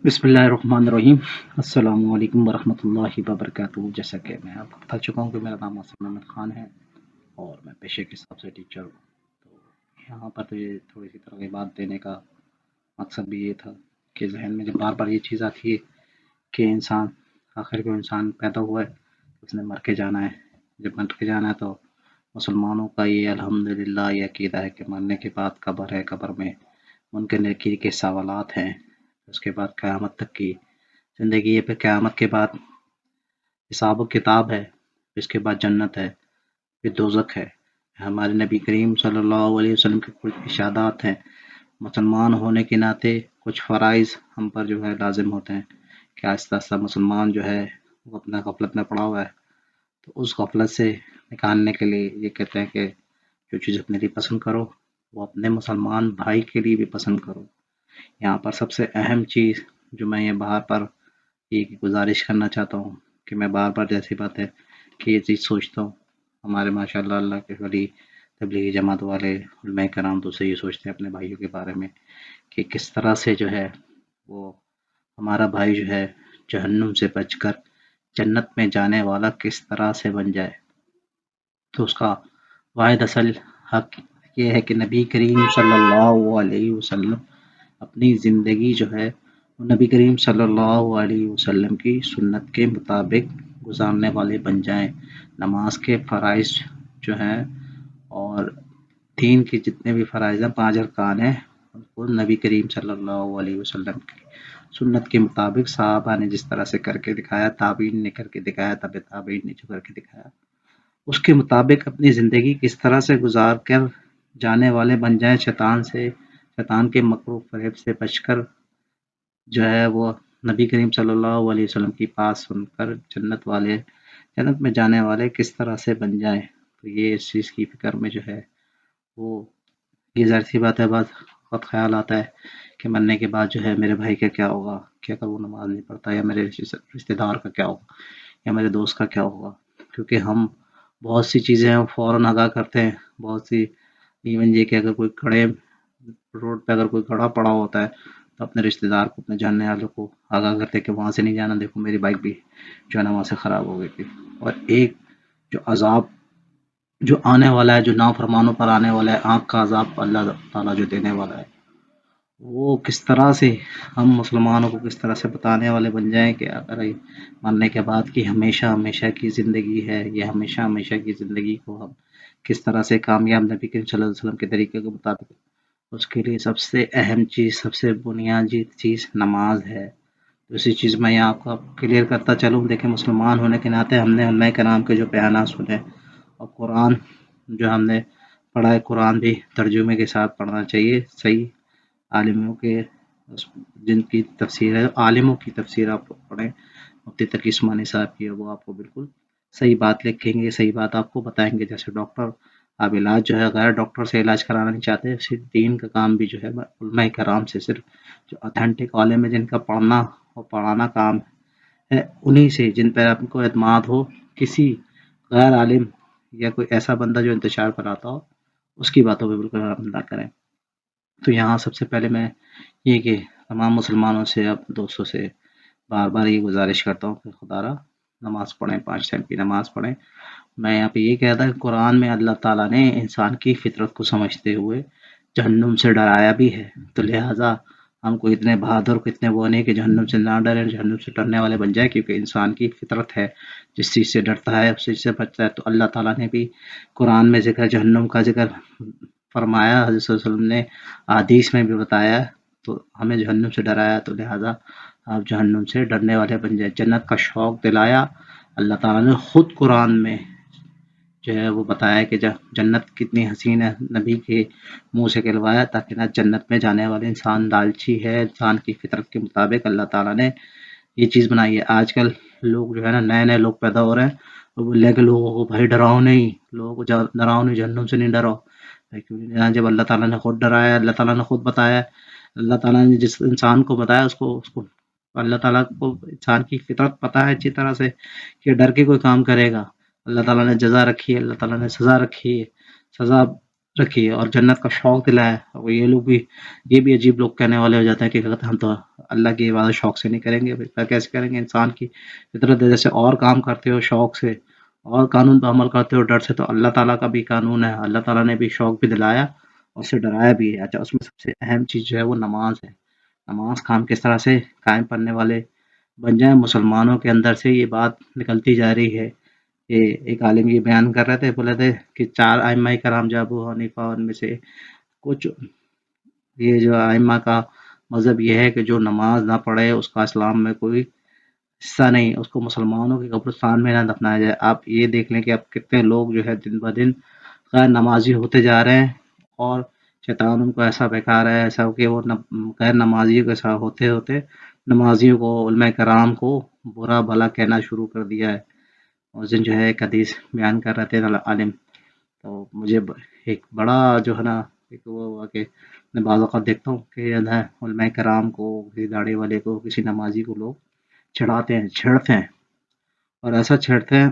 بسم اللہ الرحمن الرحیم۔ السلام علیکم ورحمۃ اللہ وبرکاتہ۔ جیسا کہ میں آپ کو بتا چکا ہوں کہ میرا نام آصف محمد خان ہے اور میں پیشے کے حساب سے ٹیچر ہوں۔ تو یہاں پر تو یہ تھوڑی سی ترغیبات دینے کا مقصد بھی یہ تھا کہ ذہن میں جب بار بار یہ چیز آتی ہے کہ انسان آخر کو انسان پیدا ہوا ہے، اس نے مر کے جانا ہے۔ جب مر کے جانا ہے تو مسلمانوں کا یہ الحمدللہ یہ عقیدہ ہے کہ مرنے کے بعد قبر ہے، قبر میں منکر نکیر کے سوالات ہیں، اس کے بعد قیامت تک کی زندگی ہے، پھر قیامت کے بعد حساب و کتاب ہے، اس کے بعد جنت ہے، پھر دوزخ ہے۔ ہمارے نبی کریم صلی اللہ علیہ وسلم کے کچھ ارشادات ہیں۔ مسلمان ہونے کے ناطے کچھ فرائض ہم پر جو ہے لازم ہوتے ہیں کہ آہستہ آہستہ مسلمان جو ہے وہ اپنا غفلت میں پڑا ہوا ہے، تو اس غفلت سے نکالنے کے لیے یہ کہتے ہیں کہ جو چیز اپنے لیے پسند کرو وہ اپنے مسلمان بھائی کے لیے بھی پسند کرو۔ یہاں پر سب سے اہم چیز جو میں یہ باہر پر یہ گزارش کرنا چاہتا ہوں کہ میں بار بار جیسی بات ہے کہ یہ چیز سوچتا ہوں، ہمارے ماشاء اللہ اللہ کے ولی تبلیغی جماعت والے علماء کرام تو سے یہ سوچتے ہیں اپنے بھائیوں کے بارے میں کہ کس طرح سے جو ہے وہ ہمارا بھائی جو ہے جہنم سے بچ کر جنت میں جانے والا کس طرح سے بن جائے۔ تو اس کا واحد اصل حق یہ ہے کہ نبی کریم صلی اللہ علیہ وسلم اپنی زندگی جو ہے نبی کریم صلی اللہ علیہ وسلم کی سنت کے مطابق گزارنے والے بن جائیں۔ نماز کے فرائض جو ہیں اور دین کے جتنے بھی فرائض ہیں، 5 ارکان ہیں، ان کو نبی کریم صلی اللہ علیہ وسلم کی سنت کے مطابق صحابہ نے جس طرح سے کر کے دکھایا، تابعین نے کر کے دکھایا، تبع تابعین نے جو کر کے دکھایا، اس کے مطابق اپنی زندگی کس طرح سے گزار کر جانے والے بن جائیں، شیطان کے مکر و فریب سے بچ کر جو ہے وہ نبی کریم صلی اللہ علیہ وسلم کی بات سن کر جنت میں جانے والے کس طرح سے بن جائیں۔ تو یہ اس چیز کی فکر میں جو ہے وہ یہ ظاہر سی بات ہے، بہت خیال آتا ہے کہ مرنے کے بعد جو ہے میرے بھائی کا کیا ہوگا، کہ اگر وہ نماز نہیں پڑھتا، یا میرے رشتہ دار کا کیا ہوگا، یا میرے دوست کا کیا ہوگا۔ کیونکہ ہم بہت سی چیزیں ہم فوراً آگاہ کرتے ہیں، بہت سی ایون یہ کہ اگر کوئی روڈ پہ اگر کوئی کھڑا پڑا ہوتا ہے تو اپنے رشتہ دار کو، اپنے جاننے والوں کو آگاہ کرتے کہ وہاں سے نہیں جانا، دیکھو میری بائک بھی جو ہے نا وہاں سے خراب ہو گئی تھی۔ اور ایک جو عذاب جو آنے والا ہے، جو نافرمانوں پر آنے والا ہے، آنکھ کا عذاب اللہ تعالیٰ جو دینے والا ہے، وہ کس طرح سے ہم مسلمانوں کو کس طرح سے بتانے والے بن جائیں کہ اگر مرنے کے بعد کی ہمیشہ ہمیشہ کی زندگی ہے، یہ ہمیشہ ہمیشہ کی زندگی کو ہم کس طرح سے کامیاب نبی کریم صلی اللہ علیہ وسلم کے طریقے کے مطابق، اس کے لیے سب سے اہم چیز، سب سے بنیادی چیز نماز ہے۔ اسی چیز میں یہاں آپ کو کلیئر کرتا چلوں۔ دیکھیں، مسلمان ہونے کے ناطے ہم نے علماء کرام کے جو بیانات سنے اور قرآن جو ہم نے پڑھا ہے، قرآن بھی ترجمے کے ساتھ پڑھنا چاہیے، صحیح عالموں کے جن کی تفسیر ہے، عالموں کی تفسیر آپ پڑھیں، مفتی تقی عثمانی صاحب کی، وہ آپ کو بالکل صحیح بات لکھیں گے، صحیح بات آپ کو بتائیں گے۔ جیسے ڈاکٹر آپ علاج جو ہے غیر ڈاکٹر سے علاج کرانا نہیں چاہتے، صرف دین کا کام بھی جو ہے علماء کرام سے، صرف جو اتھینٹک عالم ہے جن کا پڑھنا اور پڑھانا کام ہے، انہی سے، جن پہ آپ کو اعتماد ہو، کسی غیر عالم یا کوئی ایسا بندہ جو انتشار پر آتا ہو، اس کی باتوں پہ بالکل عمل نہ کریں۔ تو یہاں سب سے پہلے میں یہ کہ تمام مسلمانوں سے، اب دوستوں سے بار بار یہ گزارش کرتا ہوں کہ خدا را نماز پڑھیں، 5 ٹائم کی نماز پڑھیں۔ میں یہاں پہ یہ کہتا کہ قرآن میں اللہ تعالیٰ نے انسان کی فطرت کو سمجھتے ہوئے جہنم سے ڈرایا بھی ہے، تو لہٰذا ہم کو اتنے بہادر کو اتنے وہ نہیں کہ جہنم سے نہ ڈریں، جہنم سے ڈرنے والے بن جائیں، کیونکہ انسان کی فطرت ہے، جس چیز سے ڈرتا ہے اس چیز سے بچتا ہے۔ تو اللہ تعالیٰ نے بھی قرآن میں جہنم کا ذکر فرمایا، حضرت صلی اللہ علیہ وسلم نے احادیث میں بھی بتایا، تو ہمیں جہنم سے ڈرایا، تو لہٰذا آپ جہنم سے ڈرنے والے بن جائیں۔ جنت کا شوق دلایا اللہ تعالیٰ نے خود قرآن میں جو ہے وہ بتایا کہ جنت کتنی حسین ہے، نبی کے منہ سے کہلوایا، تاکہ نہ جنت میں جانے والے انسان لالچی ہے، انسان کی فطرت کے مطابق اللہ تعالیٰ نے یہ چیز بنائی ہے۔ آج کل لوگ جو ہے نا، نئے نئے لوگ پیدا ہو رہے ہیں، وہ بولے کہ لوگوں کو بھائی ڈراؤ نہیں، لوگوں کو ڈراؤ نہیں، جہنم سے نہیں ڈراؤ، جب اللہ تعالیٰ نے خود ڈرایا، اللہ تعالیٰ نے خود بتایا، اللہ تعالیٰ نے جس انسان کو بتایا اس کو اللہ تعالیٰ کو انسان کی فطرت پتہ ہے اچھی طرح سے کہ ڈر کے کوئی کام کرے گا۔ اللہ تعالیٰ نے جزا رکھی ہے، اللہ تعالیٰ نے سزا رکھی ہے، سزا رکھی ہے اور جنت کا شوق دلایا ہے، اور یہ لوگ بھی، یہ بھی عجیب لوگ کہنے والے ہو جاتے ہیں کہ کہتے ہیں ہم تو اللہ کی عبادت شوق سے نہیں کریں گے، پھر کیسے کریں گے؟ انسان کی فطرت ہے، جیسے اور کام کرتے ہو شوق سے اور قانون پہ عمل کرتے ہو ڈر سے، تو اللہ تعالیٰ کا بھی قانون ہے، اللہ تعالیٰ نے بھی شوق بھی دلایا اور اسے ڈرایا بھی ہے۔ اچھا، اس میں سب سے اہم چیز جو ہے وہ نماز ہے۔ نماز کام کس طرح سے قائم پڑھنے والے بن جائیں، مسلمانوں کے اندر سے یہ بات نکلتی جا رہی ہے۔ یہ ایک عالم یہ بیان کر رہے تھے، بولے تھے کہ 4 ائمہ کرام جو ابو حنیفہ، ان میں سے کچھ، یہ جو ائمہ کا مذہب یہ ہے کہ جو نماز نہ پڑھے اس کا اسلام میں کوئی حصہ نہیں، اس کو مسلمانوں کے قبرستان میں نہ دفنایا جائے۔ آپ یہ دیکھ لیں کہ اب کتنے لوگ جو ہے دن بدن غیر نمازی ہوتے جا رہے ہیں، اور شیطان ان کو ایسا بہکا رہا ہے، ایسا کہ وہ غیر نمازیوں کے ساتھ ہوتے ہوتے نمازیوں کو، علماء کرام کو برا بھلا کہنا شروع کر دیا ہے۔ اس دن جو ہے ایک حدیث بیان کر رہے تھے عالم، تو مجھے ایک بڑا جو ہے نا، ایک وہ ہوا کہ میں بعض اوقات دیکھتا ہوں کہ جو ہے علماء کرام کو، کسی داڑھی والے کو، کسی نمازی کو لوگ چڑھاتے ہیں، چھیڑتے ہیں، اور ایسا چھیڑتے ہیں،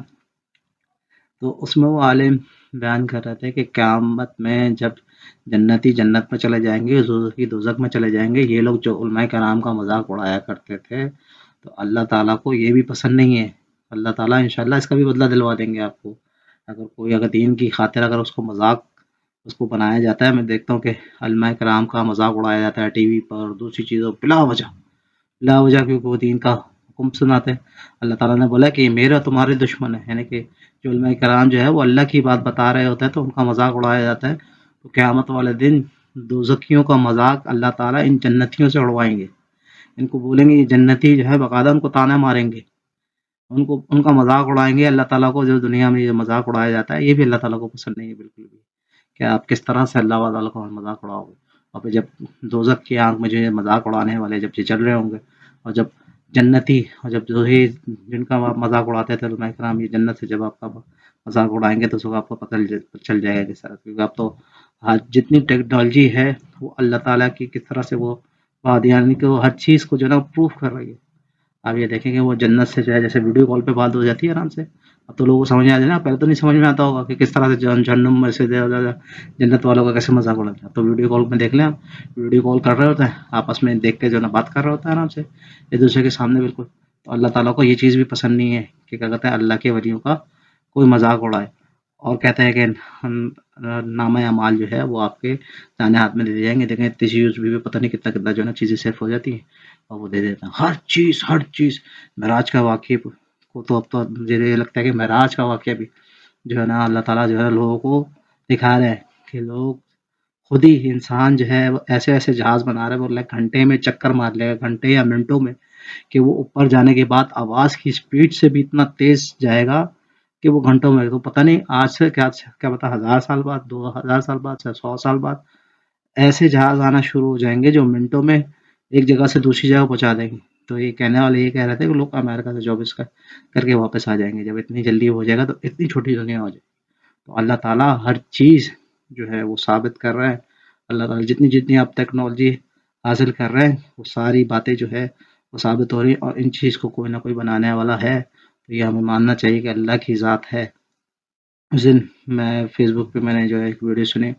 تو اس میں وہ عالم بیان کر رہے تھے کہ قیامت میں جب جنتی جنت میں چلے جائیں گے، دوزخی دوزخ میں چلے جائیں گے، یہ لوگ جو علماء کرام کا مذاق اڑایا کرتے تھے، تو اللہ تعالیٰ کو یہ بھی پسند نہیں ہے۔ اللہ تعالیٰ انشاءاللہ اس کا بھی بدلہ دلوا دیں گے آپ کو۔ اگر کوئی اگر دین کی خاطر اگر اس کو مذاق اس کو بنایا جاتا ہے، میں دیکھتا ہوں کہ علماء کرام کا مذاق اڑایا جاتا ہے ٹی وی پر، دوسری چیزوں بلا وجہ، لا وجہ، کیونکہ وہ دین کا حکم سناتے ہیں۔ اللہ تعالیٰ نے بولا کہ یہ میرا تمہارے دشمن ہے، یعنی کہ جو علماء کرام جو ہے وہ اللہ کی بات بتا رہے ہوتے ہیں تو ان کا مذاق اڑایا جاتا ہے، تو قیامت والے دن دوزخیوں کا مذاق اللہ تعالیٰ ان جنتیوں سے اڑوائیں گے۔ ان کو بولیں گے، یہ جنتی جو ہے باقاعدہ ان کو تانے ماریں گے، ان کا مذاق اڑائیں گے۔ اللہ تعالیٰ کو جو دنیا میں یہ مذاق اڑایا جاتا ہے، یہ بھی اللہ تعالیٰ کو پسند نہیں ہے بالکل بھی، کہ آپ کس طرح سے اللہ تعالیٰ کا مذاق اڑاؤ گے۔ اور پھر جب دوزخ کی آنکھ میں جو یہ مذاق اڑانے والے جب یہ چل رہے ہوں گے، اور جب جنتی، اور جب جو ہی جن کا آپ مذاق اڑاتے تھے علماء کرام، یہ جنت سے جب آپ کا مذاق اڑائیں گے تو اس وقت آپ کو پتہ چل جائے گا کس طرح، کیونکہ اب تو آج جتنی ٹیکنالوجی ہے وہ اللہ تعالیٰ کی کس طرح سے وہ بات، یعنی کہ وہ ہر چیز کو جو ہے نا پروف کر رہی ہے۔ آپ یہ دیکھیں گے وہ جنت سے جو ہے جیسے ویڈیو کال پہ بات ہو جاتی ہے آرام سے، اب تو لوگوں کو سمجھ میں آ جائے نا، پہلے تو نہیں سمجھ میں آتا ہوگا کہ کس طرح سے جہنم میں سے جنت والوں کا کیسے مذاق اڑاتا ہے۔ تو ویڈیو کال میں دیکھ لیں آپ، ویڈیو کال کر رہے ہوتے ہیں آپس میں، دیکھ کے جو ہے نا بات کر رہے ہوتے ہیں آرام سے ایک دوسرے کے سامنے بالکل۔ تو اللہ تعالیٰ کو یہ چیز بھی پسند نہیں ہے کہ کیا کہتے ہیں اللہ کے ولیوں کا کوئی مذاق اڑائے، اور کہتے ہیں کہ نامہ اعمال جو ہے وہ آپ کے دائیں ہاتھ میں دے دیے جائیں گے۔ دیکھیں اتنی سی بھی پتہ نہیں کتنا کتنا جو ہے نا چیزیں سیف ہو جاتی ہیں، اور وہ دے دیتا ہے ہر چیز۔ معراج کا واقعہ کو تو اب تو مجھے یہ لگتا ہے کہ معراج کا واقعہ بھی جو ہے نا اللہ تعالیٰ جو ہے لوگوں کو دکھا رہے ہیں کہ لوگ خود ہی انسان جو ہے وہ ایسے ایسے جہاز بنا رہے ہیں، بول رہے گھنٹے میں چکر مار لے گا، گھنٹے یا منٹوں میں، کہ وہ اوپر جانے کے بعد آواز کی اسپیڈ سے بھی اتنا تیز جائے گا کہ وہ گھنٹوں میں، تو پتہ نہیں آج سے کیا پتا 1000 سال بعد، 2000 سال بعد، 100 سال بعد ایسے جہاز آنا شروع ہو جائیں گے جو منٹوں میں ایک جگہ سے دوسری جگہ پہنچا دیں گے۔ تو یہ کہنے والے یہ کہہ رہے تھے کہ لوگ امریکہ سے جاب اس کا کر کے واپس آ جائیں گے، جب اتنی جلدی ہو جائے گا تو اتنی چھوٹی دنیا ہو جائے گی۔ تو اللہ تعالیٰ ہر چیز جو ہے وہ ثابت کر رہا ہے۔ اللہ تعالیٰ جتنی جتنی آپ ٹیکنالوجی حاصل کر رہے ہیں وہ ساری باتیں جو ہے وہ ثابت ہو رہی ہیں، اور ان چیز کو کوئی نہ کوئی بنانے والا ہے، تو یہ ہمیں ماننا چاہیے کہ اللہ کی ذات ہے۔ اس دن میں فیس بک پہ میں نے جو ہے ایک ویڈیو سنی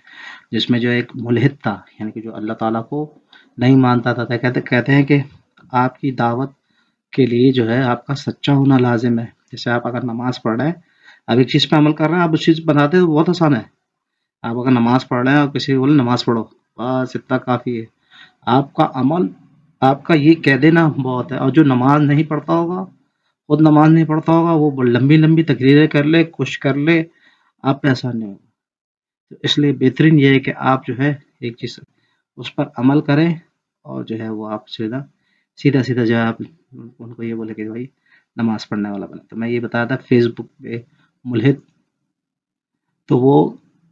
جس میں جو ایک ملحد تھا، یعنی کہ جو اللہ تعالیٰ کو نہیں مانتا تھا، کہتے ہیں کہ آپ کی دعوت کے لیے جو ہے آپ کا سچا ہونا لازم ہے۔ جیسے آپ اگر نماز پڑھ رہے ہیں، آپ ایک چیز پہ عمل کر رہے ہیں، آپ اس چیز بتاتے ہیں تو بہت آسان ہے۔ آپ اگر نماز پڑھ رہے ہیں اور کسی کو بولے نماز پڑھو، بس اتنا کافی ہے۔ آپ کا عمل، آپ کا یہ کہہ دینا بہت ہے۔ اور جو نماز نہیں پڑھتا ہوگا، خود نماز نہیں پڑھتا ہوگا، وہ لمبی لمبی تقریریں کر لے، کچھ کر لے، آپ پہ آسان نہیں ہوگا۔ تو اس لیے بہترین یہ ہے کہ آپ جو ہے ایک چیز اس پر عمل کریں، اور جو ہے وہ آپ سیدھا سیدھا جو ہے آپ ان کو یہ بولے کہ بھائی نماز پڑھنے والا بنے۔ تو میں یہ بتایا تھا فیس بک پہ ملحد، تو وہ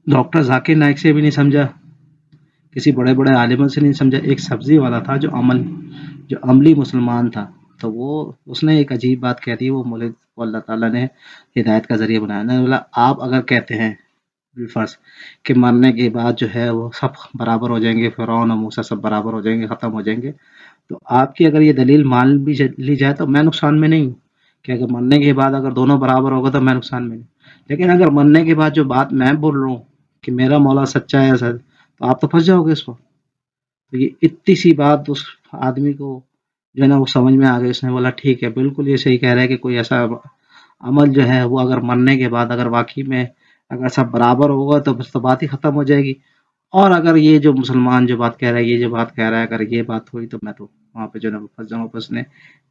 ڈاکٹر ذاکر نائک سے بھی نہیں سمجھا، کسی بڑے بڑے عالموں سے نہیں سمجھا، ایک سبزی والا تھا جو عملی مسلمان تھا، تو وہ اس نے ایک عجیب بات کہہ دی۔ وہ ملحد کو اللہ تعالیٰ نے ہدایت کا ذریعہ بنایا، نے بولا آپ اگر کہتے ہیں بالفرض کہ مرنے کے بعد جو ہے وہ سب برابر ہو جائیں گے، فرعون اور موسیٰ سب برابر ہو جائیں گے، ختم ہو جائیں گے، تو آپ کی اگر یہ دلیل مان بھی لی جائے تو میں نقصان میں نہیں ہوں، کہ اگر مرنے کے بعد اگر دونوں برابر ہوگا تو میں نقصان میں نہیں، لیکن اگر مرنے کے بعد جو بات میں بول رہا ہوں کہ میرا مولا سچا ہے سر، تو آپ تو پھنس جاؤ گے اس کو. تو یہ اتنی سی بات اس آدمی کو جو ہے نا وہ سمجھ میں آ گئی. اس نے بولا ٹھیک ہے، بالکل یہ صحیح کہہ رہا ہے کہ کوئی ایسا عمل جو ہے وہ اگر مرنے کے بعد اگر واقعی میں اگر سب برابر ہوگا تو بس تو بات ہی ختم ہو جائے گی. اور اگر یہ جو مسلمان جو بات کہہ رہا ہے، یہ جو بات کہہ رہا ہے، اگر یہ بات ہوئی تو میں تو وہاں پہ جو ہے نا پھنس جاؤں گا. اس نے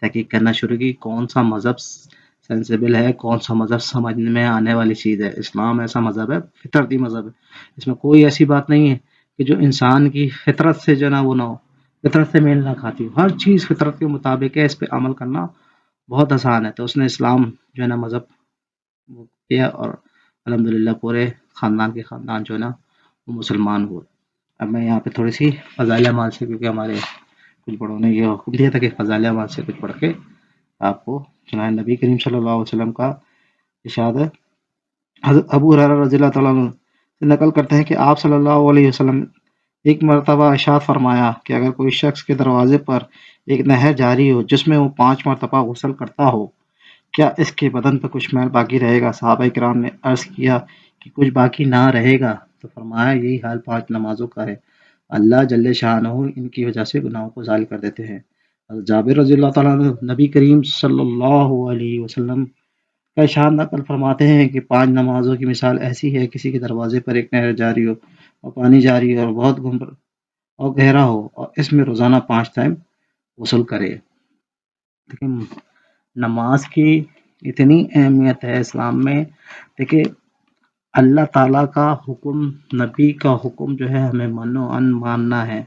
تحقیق کرنا شروع کی کون سا مذہب سینسیبل ہے، کون سا مذہب سمجھ میں آنے والی چیز ہے. اسلام ایسا مذہب ہے، فطرتی مذہب ہے، اس میں کوئی ایسی بات نہیں ہے کہ جو انسان کی فطرت سے جو ہے نا وہ نہ ہو، فطرت سے میل نہ کھاتی ہو. ہر چیز فطرت کے مطابق ہے، اس پہ عمل کرنا بہت آسان ہے. تو اس نے اسلام جو ہے نا مذہب وہ کیا، اور الحمدللہ پورے خاندان کے خاندان جو ہے نا وہ مسلمان ہوئے. اب میں یہاں پہ تھوڑی سی فضائل اعمال سے، کیونکہ ہمارے کچھ بڑوں نے یہ حکم دیا تھا کہ فضائل اعمال سے کچھ پڑھ کے آپ کو سنائیں. نبی کریم صلی اللہ علیہ وسلم کا ارشاد ہے، حضرت ابو ہریرہ رضی اللہ تعالیٰ عنہ سے نقل کرتے ہیں کہ آپ صلی اللہ علیہ وسلم ایک مرتبہ ارشاد فرمایا کہ اگر کوئی شخص کے دروازے پر ایک نہر جاری ہو جس میں وہ 5 مرتبہ غسل کرتا ہو، کیا اس کے بدن پر کچھ میل باقی رہے گا؟ صحابہ کرام نے عرض کیا کہ کچھ باقی نہ رہے گا. تو فرمایا یہی حال 5 نمازوں کا ہے، اللہ جل شانہ ان کی وجہ سے گناہوں کو ظاہر کر دیتے ہیں. حضرت جابر رضی اللہ تعالیٰ عنہ نبی کریم صلی اللہ علیہ وسلم کا ارشاد نقل فرماتے ہیں کہ 5 نمازوں کی مثال ایسی ہے، کسی کے دروازے پر ایک نہر جاری ہو اور پانی جاری ہو اور بہت اور گہرا ہو اور اس میں روزانہ 5 ٹائم غسل کرے. لیکن نماز کی اتنی اہمیت ہے اسلام میں. دیکھیں اللہ تعالیٰ کا حکم، نبی کا حکم جو ہے ہمیں منو ان ماننا ہے.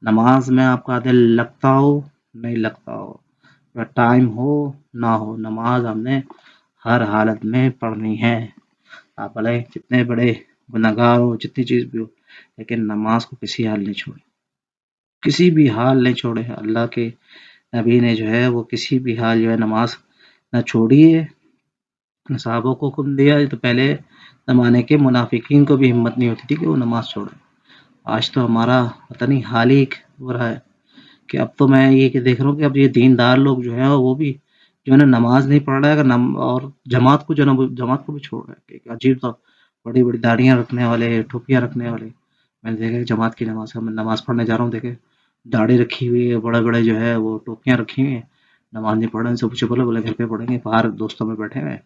نماز میں آپ کا دل لگتا ہو نہیں لگتا ہو، ٹائم ہو نہ ہو، نماز ہم نے ہر حالت میں پڑھنی ہے. آپ بھلے جتنے بڑے گناہگار ہو، جتنی چیز بھی ہو، لیکن نماز کو کسی حال نہیں چھوڑے، کسی بھی حال نہیں چھوڑے. اللہ کے نبی نے جو ہے وہ کسی بھی حال جو ہے نماز نہ چھوڑی ہے. صحابوں کو حکم دیا تو پہلے زمانے کے منافقین کو بھی ہمت نہیں ہوتی تھی کہ وہ نماز چھوڑے. آج تو ہمارا پتہ نہیں حال ہی ہو رہا ہے کہ اب تو میں یہ کہ دیکھ رہا ہوں کہ اب یہ دیندار لوگ جو ہیں وہ بھی جو ہے نا نماز نہیں پڑھ رہا ہے، اگر اور جماعت کو جو ہے نا جماعت کو بھی چھوڑ رہا ہے. ایک عجیب سا بڑی بڑی داڑیاں رکھنے والے، ٹوپیاں رکھنے والے، میں نے دیکھا جماعت کی نماز میں نماز پڑھنے جا رہا ہوں، دیکھے داڑھی رکھی ہوئی ہے، بڑے بڑے جو ہے وہ ٹوپیاں رکھی ہوئی ہیں، نماز نہیں پڑھ رہے ہیں. سب کچھ بولے بولے گھر پہ پڑھیں گے، باہر دوستوں میں بیٹھے ہوئے،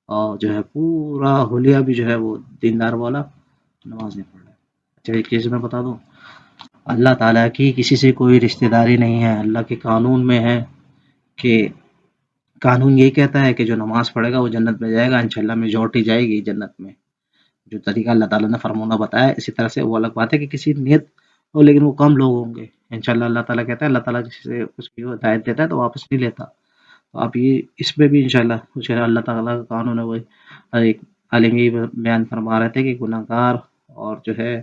اور جو ہے پورا حلیہ بھی جو ہے وہ دیندار والا نماز نہیں پڑھ رہا ہے. اچھا ایک چیز میں بتا دوں، اللہ تعالیٰ کی کسی سے کوئی رشتہ داری نہیں ہے. اللہ کے قانون میں ہے کہ قانون یہی کہتا ہے کہ جو نماز پڑھے گا وہ جنت میں جائے گا، انشاءاللہ میجورٹی جائے گی جنت میں. جو طریقہ اللہ تعالیٰ نے فرمانا بتایا ہے، اسی طرح سے وہ الگ بات ہے کہ کسی نیت ہو لیکن وہ کم لوگ ہوں گے. انشاءاللہ اللہ تعالیٰ کہتا ہے، اللہ تعالیٰ کسی سے اس کی ہدایت دیتا ہے تو واپس نہیں لیتا. تو آپ یہ اس میں بھی انشاءاللہ کچھ اللہ تعالیٰ کا قانون ہے. وہ ایک عالم یہ بیان فرما رہے تھے کہ گناہ گار اور جو ہے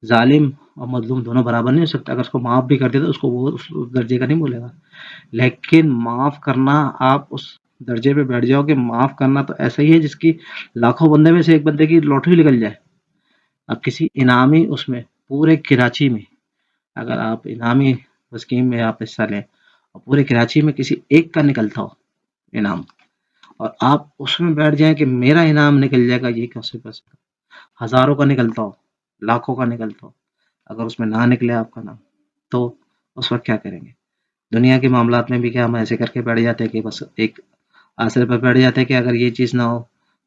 ظالم اور مظلوم دونوں برابر نہیں ہو سکتے. اگر اس کو معاف بھی کر دے تو اس کو وہ اس درجے کا نہیں بولے گا، لیکن معاف کرنا آپ اس درجے پہ بیٹھ جاؤ کہ معاف کرنا تو ایسا ہی ہے جس کی لاکھوں بندے میں سے ایک بندے کی لاٹری نکل جائے. اب کسی انعامی اس میں پورے کراچی میں اگر آپ انعامی اسکیم میں آپ حصہ لیں اور پورے کراچی میں کسی ایک کا نکلتا ہو انعام، اور آپ اس میں بیٹھ جائیں کہ میرا انعام نکل جائے گا، یہ کیسے کر سکتا؟ ہزاروں کا نکلتا ہو، لاکھوں کا نکلتا ہو، اگر اس میں نہ نکلے آپ کا نام تو اس وقت کیا کریں گے؟ دنیا کے معاملات میں بھی کیا ہم ایسے کر کے بیٹھ جاتے ہیں کہ بس ایک آسرے پر بیٹھ جاتے ہیں کہ اگر یہ چیز نہ ہو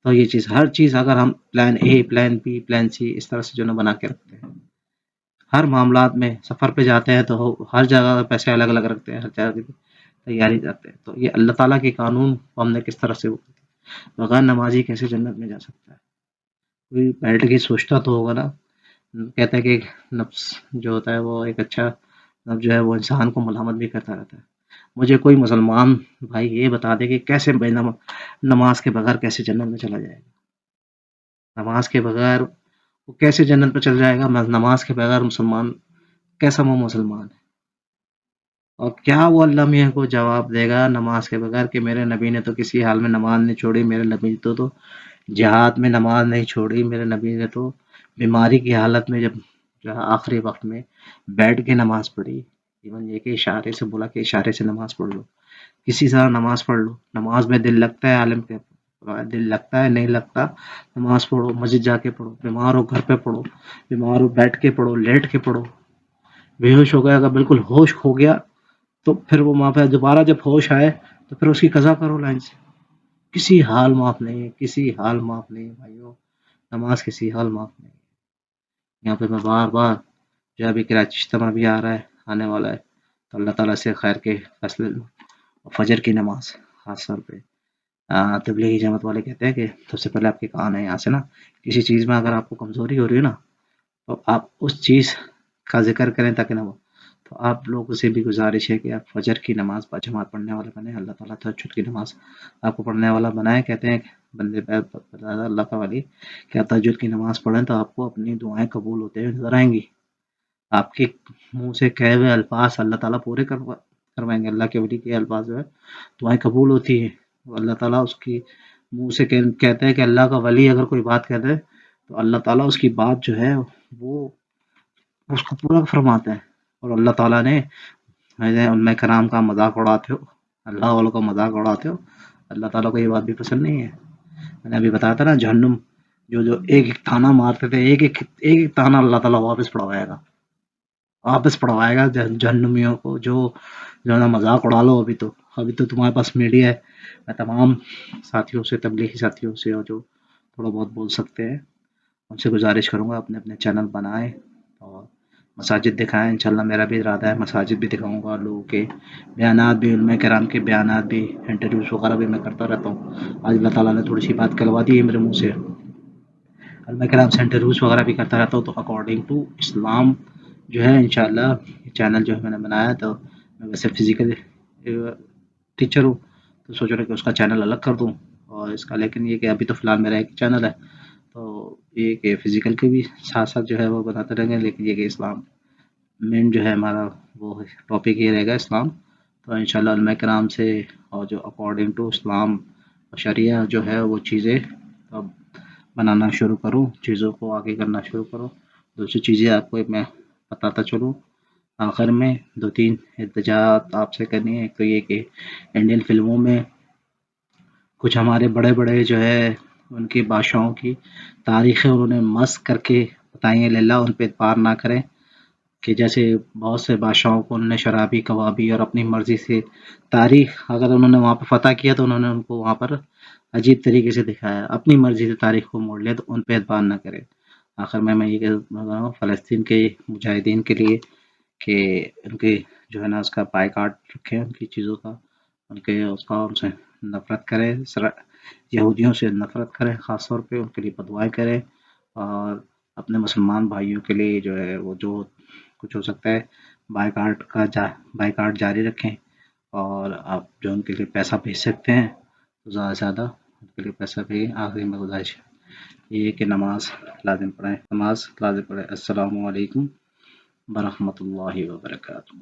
تو یہ چیز، ہر چیز اگر ہم plan A plan B plan C اس طرح سے جو ہے بنا کے رکھتے ہیں. ہر معاملات میں سفر پہ جاتے ہیں تو ہر جگہ پیسے الگ الگ رکھتے ہیں، ہر جگہ کی تیاری کرتے ہیں. تو یہ اللہ تعالیٰ کے قانون کو ہم نے کس طرح سے بغیر نمازی کیسے جنت میں جا سکتا ہے؟ کوئی بیٹھ کے سوچتا تو ہوگا نا. کہتا ہے کہ نفس جو ہوتا ہے وہ ایک اچھا نفس جو ہے وہ انسان کو ملامت بھی کرتا رہتا ہے. مجھے کوئی مسلمان بھائی یہ بتا دے کہ کیسے نماز کے بغیر کیسے جنت میں چلا جائے گا؟ نماز کے بغیر وہ کیسے جنت میں چل جائے گا؟ نماز کے بغیر مسلمان کیسا وہ مسلمان ہے؟ اور کیا وہ اللہ میاں کو جواب دے گا نماز کے بغیر کہ میرے نبی نے تو کسی حال میں نماز نہیں چھوڑی، میرے نبی تو جہاد میں نماز نہیں چھوڑی، میرے نبی نے تو بیماری کی حالت میں جب جو ہے آخری وقت میں بیٹھ کے نماز پڑھی، ایون یہ کہ اشارے سے بولا کہ اشارے سے نماز پڑھ لو، کسی طرح نماز پڑھ لو. نماز میں دل لگتا ہے عالم کے، دل لگتا ہے نہیں لگتا، نماز پڑھو، مسجد جا کے پڑھو، بیمار ہو گھر پہ پڑھو، بیمار ہو بیٹھ کے پڑھو، لیٹ کے پڑھو، بے ہوش ہو گیا اگر بالکل ہوش کھو گیا تو پھر وہ وہاں پہ دوبارہ جب ہوش آئے تو پھر اس کی قضا کرو لائن سے. کسی حال معاف نہیں، کسی حال معاف نہیں بھائیوں، نماز کسی حال معاف نہیں. یہاں پہ میں بار بار جو ابھی کراچی اجتماع بھی آ رہا ہے، آنے والا ہے، تو اللہ تعالیٰ سے خیر کے فیصلے لو. فجر کی نماز خاص طور پہ تبلیغی جماعت والے کہتے ہیں کہ سب سے پہلے آپ کے کان ہے، یہاں سے نا کسی چیز میں اگر آپ کو کمزوری ہو رہی ہے نا تو آپ اس چیز کا ذکر کریں تاکہ نہ ہو. تو آپ لوگوں سے بھی گزارش ہے کہ آپ فجر کی نماز باجماعت پڑھنے والے بنیں. اللہ تعالیٰ تہجد کی نماز آپ کو پڑھنے والا بنائے. کہتے ہیں کہ بندے اللہ کا ولی کہ آپ تہجد کی نماز پڑھیں تو آپ کو اپنی دعائیں قبول ہوتے ہوئے نظر آئیں گی. آپ کے منہ سے کہے ہوئے الفاظ اللہ تعالیٰ پورے کروائیں گے. اللہ کے ولی کے الفاظ جو ہے دعائیں قبول ہوتی ہیں. اللہ تعالیٰ اس کی منہ سے کہتے ہیں کہ اللہ کا ولی اگر کوئی بات کہتے ہیں تو اللہ تعالیٰ اس کی بات جو ہے وہ اس کو پورا فرماتے ہیں. اور اللہ تعالیٰ نے علماء کرام کا مذاق اڑاتے ہو، اللہ والوں کا مذاق اڑاتے ہو، اللہ تعالیٰ کو یہ بات بھی پسند نہیں ہے. میں نے ابھی بتایا تھا نا جہنم جو ایک ایک تانا مارتے تھے، ایک تانا اللہ تعالیٰ واپس پڑوائے گا، جہنمیوں کو جو نا مذاق اڑا لو. ابھی تو تمہارے پاس میڈیا ہے. میں تمام ساتھیوں سے، تبلیغی ساتھیوں سے اور جو تھوڑا بہت بول سکتے ہیں ان سے گزارش کروں گا اپنے اپنے چینل بنائیں اور مساجد دکھائیں. انشاءاللہ میرا بھی ارادہ ہے مساجد بھی دکھاؤں گا، لوگوں کے بیانات بھی، علماء کرام کے بیانات بھی، انٹرویوز وغیرہ بھی میں کرتا رہتا ہوں. آج اللہ تعالیٰ نے تھوڑی سی بات کروا دی ہے میرے منہ سے. علماء کرام سے انٹرویوز وغیرہ بھی کرتا رہتا ہوں. تو اکارڈنگ ٹو اسلام جو ہے انشاءاللہ چینل جو ہے میں نے بنایا. تو میں ویسے فزیکل ٹیچر ہوں تو سوچ رہا کہ اس کا چینل الگ کر دوں اور اس کا، لیکن یہ کہ ابھی تو فی الحال میرا ایک چینل ہے تو یہ کہ فزیکل کے بھی ساتھ ساتھ جو ہے وہ بناتے رہیں گے. لیکن یہ کہ اسلام مین جو ہے ہمارا وہ ٹاپک یہ رہے گا اسلام. تو انشاءاللہ علماء کرام سے اور جو اکارڈنگ ٹو اسلام شریعہ جو ہے وہ چیزیں اب بنانا شروع کروں، چیزوں کو آگے کرنا شروع کروں. دوسری چیزیں آپ کو میں بتاتا چلوں. آخر میں 2-3 التجاءات آپ سے کرنی ہے. ایک تو یہ کہ انڈین فلموں میں کچھ ہمارے بڑے بڑے جو ہے ان کی بادشاہوں کی تاریخیں انہوں نے مسخ کر کے بتائی ہیں. للہ ان پہ اعتبار نہ کریں کہ جیسے بہت سے بادشاہوں کو انہوں نے شرابی کبابی اور اپنی مرضی سے تاریخ، اگر انہوں نے وہاں پہ فتح کیا تو انہوں نے ان کو وہاں پر عجیب طریقے سے دکھایا، اپنی مرضی سے تاریخ کو موڑ لیا. تو ان پہ اعتبار نہ کریں. آخر میں یہ کہہ رہا ہوں فلسطین کے مجاہدین کے لیے کہ ان کے جو ہے نا اس کا بائیکاٹ رکھیں، ان کی چیزوں کا، ان سے نفرت کریں، یہودیوں سے نفرت کریں، خاص طور پہ ان کے لیے بدعائیں کریں. اور اپنے مسلمان بھائیوں کے لیے جو ہے وہ جو کچھ ہو سکتا ہے بائیکاٹ جاری رکھیں. اور آپ جو ان کے لیے پیسہ بھیج سکتے ہیں تو زیادہ سے زیادہ ان کے لیے پیسہ بھیجیں. آخری میں گزارش یہ کہ نماز لازم پڑھیں. السلام علیکم ورحمۃ اللہ وبرکاتہ.